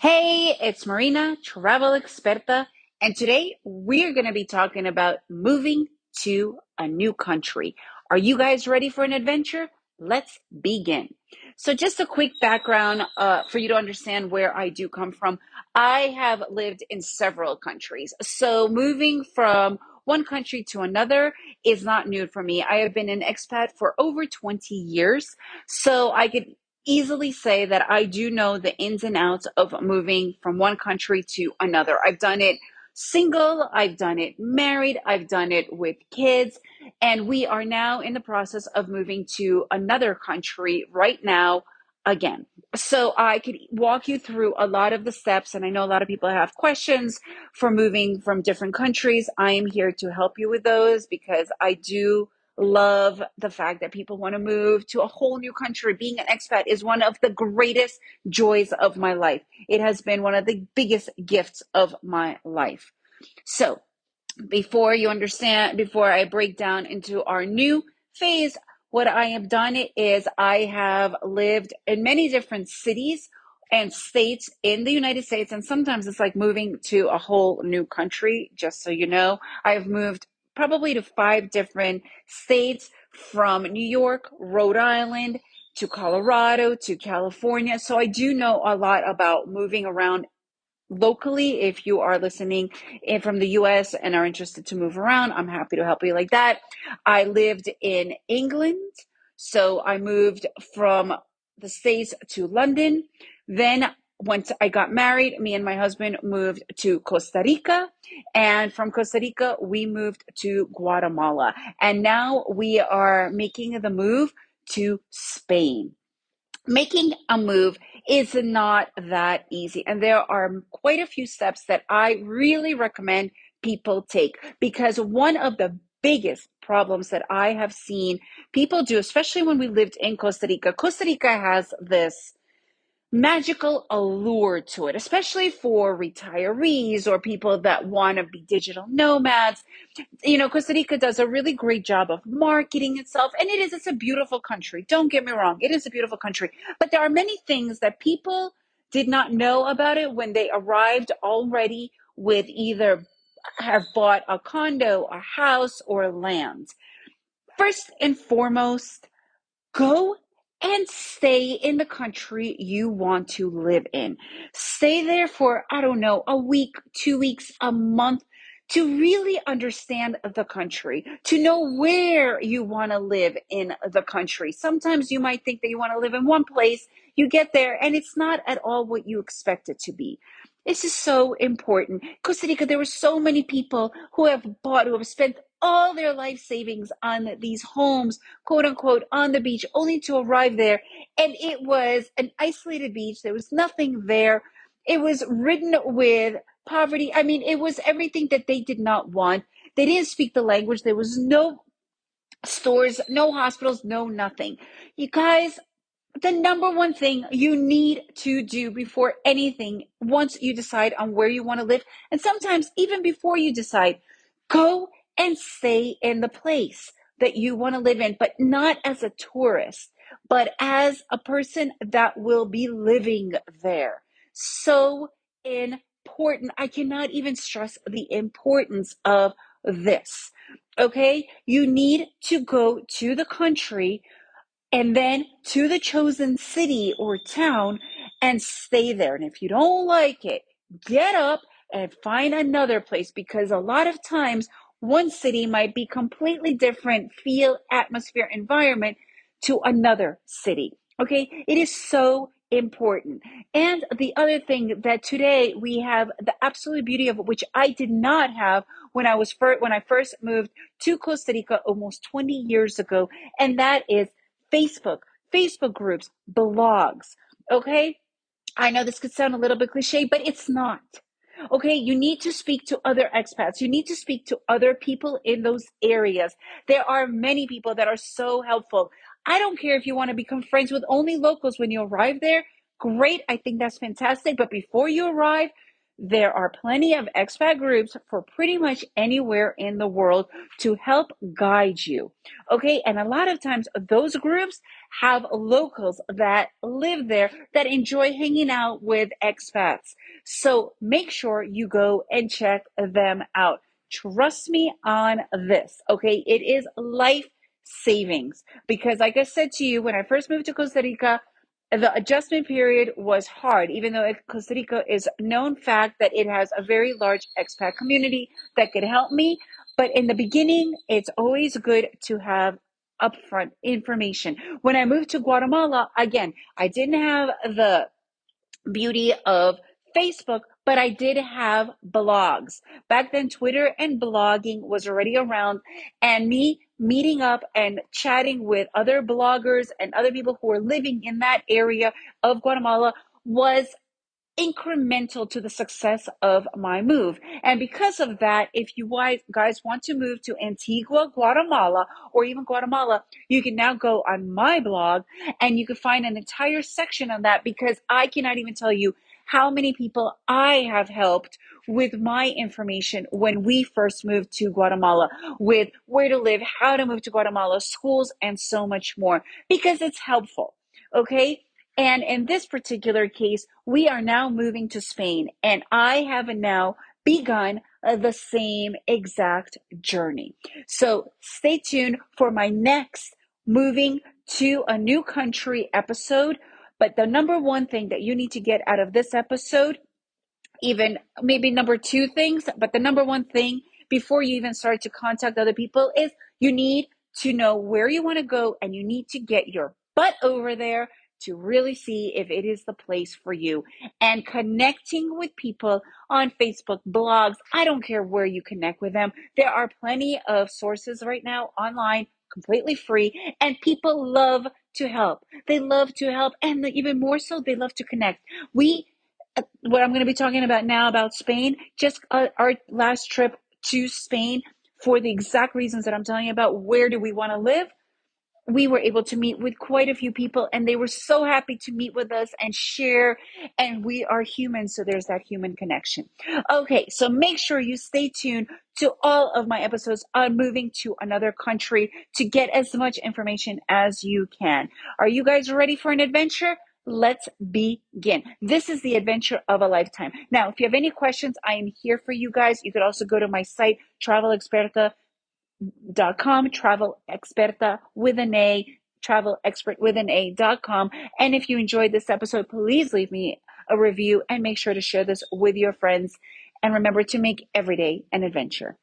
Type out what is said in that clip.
Hey, it's Marina, travel experta, and today we're going to be talking about moving to a new country. Are you guys ready for an adventure? Let's begin. So, just a quick background for you to understand where I do come from. I have lived in several countries. So, moving from one country to another is not new for me. I have been an expat for over 20 years. So, I could easily say that I do know the ins and outs of moving from one country to another. I've done it single, I've done it married, I've done it with kids, and we are now in the process of moving to another country right now again. So I could walk you through a lot of the steps, and I know a lot of people have questions for moving from different countries. I am here to help you with those because I do love the fact that people want to move to a whole new country. Being an expat is one of the greatest joys of my life. It has been one of the biggest gifts of my life. So, before I break down into our new phase, what I have done is I have lived in many different cities and states in the United States. And sometimes it's like moving to a whole new country, just so you know. I've moved probably to 5 different states from New York, Rhode Island, to Colorado, to California. So I do know a lot about moving around locally. If you are listening in from the US and are interested to move around, I'm happy to help you like that. I lived in England, so I moved from the States to London. Then once I got married, me and my husband moved to Costa Rica, and from Costa Rica we moved to Guatemala, and now we are making the move to Spain. Making a move is not that easy. And there are quite a few steps that I really recommend people take, because one of the biggest problems that I have seen people do, especially when we lived in Costa Rica has this magical allure to it, especially for retirees or people that want to be digital nomads. Costa Rica does a really great job of marketing itself, and it's a beautiful country. Don't get me wrong, it is a beautiful country. But there are many things that people did not know about it when they arrived already with either have bought a condo, a house, or land. First and foremost, go and stay in the country you want to live in. Stay there for, I don't know, a week, 2 weeks, a month, to really understand the country, to know where you want to live in the country. Sometimes you might think that you want to live in one place, you get there, and it's not at all what you expect it to be. This is so important. Costa Rica, there were so many people who have spent all their life savings on these homes, quote unquote, on the beach, only to arrive there. And it was an isolated beach. There was nothing there. It was ridden with poverty. I mean, it was everything that they did not want. They didn't speak the language. There was no stores, no hospitals, no nothing. You guys, the number one thing you need to do before anything, once you decide on where you want to live, and sometimes even before you decide, go and stay in the place that you want to live in, but not as a tourist, but as a person that will be living there. So important. I cannot even stress the importance of this. Okay, you need to go to the country and then to the chosen city or town and stay there. And if you don't like it, get up and find another place, because a lot of times one city might be completely different feel, atmosphere, environment to another city. Okay, it is so important. And the other thing that today we have the absolute beauty of, which I did not have when I first moved to Costa Rica almost 20 years ago, and that is Facebook, Facebook groups, blogs. Okay, I know this could sound a little bit cliche, but it's not. Okay, you need to speak to other expats. You need to speak to other people in those areas. There are many people that are so helpful. I don't care if you want to become friends with only locals when you arrive there. Great, I think that's fantastic. But before you arrive, there are plenty of expat groups for pretty much anywhere in the world to help guide you. Okay, and a lot of times those groups have locals that live there that enjoy hanging out with expats. So make sure you go and check them out. Trust me on this, okay? It is life savings because, like I said to you, when I first moved to Costa Rica, the adjustment period was hard, even though Costa Rica is known fact that it has a very large expat community that could help me. But in the beginning, it's always good to have upfront information. When I moved to Guatemala, again, I didn't have the beauty of Facebook, but I did have blogs. Back then, Twitter and blogging was already around, and me meeting up and chatting with other bloggers and other people who were living in that area of Guatemala was incremental to the success of my move. And because of that, if you guys want to move to Antigua, Guatemala, or even Guatemala, you can now go on my blog and you can find an entire section on that because I cannot even tell you how many people I have helped with my information when we first moved to Guatemala, with where to live, how to move to Guatemala, schools, and so much more, because it's helpful. Okay. And in this particular case, we are now moving to Spain, and I have now begun the same exact journey. So stay tuned for my next moving to a new country episode. But the number one thing that you need to get out of this episode, even maybe number two things, but the number one thing before you even start to contact other people is you need to know where you want to go, and you need to get your butt over there to really see if it is the place for you. And connecting with people on Facebook, blogs, I don't care where you connect with them. There are plenty of sources right now online, completely free, and people love to help. They love to help, and even more so, they love to connect. What I'm going to be talking about now about Spain, just our last trip to Spain, for the exact reasons that I'm telling you about, where do we want to live? We were able to meet with quite a few people, and they were so happy to meet with us and share. And we are humans, so there's that human connection. Okay, so make sure you stay tuned to all of my episodes on moving to another country to get as much information as you can. Are you guys ready for an adventure? Let's begin. This is the adventure of a lifetime. Now, if you have any questions, I am here for you guys. You could also go to my site, travel experta with an A, travel expert with an A.com. And if you enjoyed this episode, please leave me a review and make sure to share this with your friends. And remember to make every day an adventure.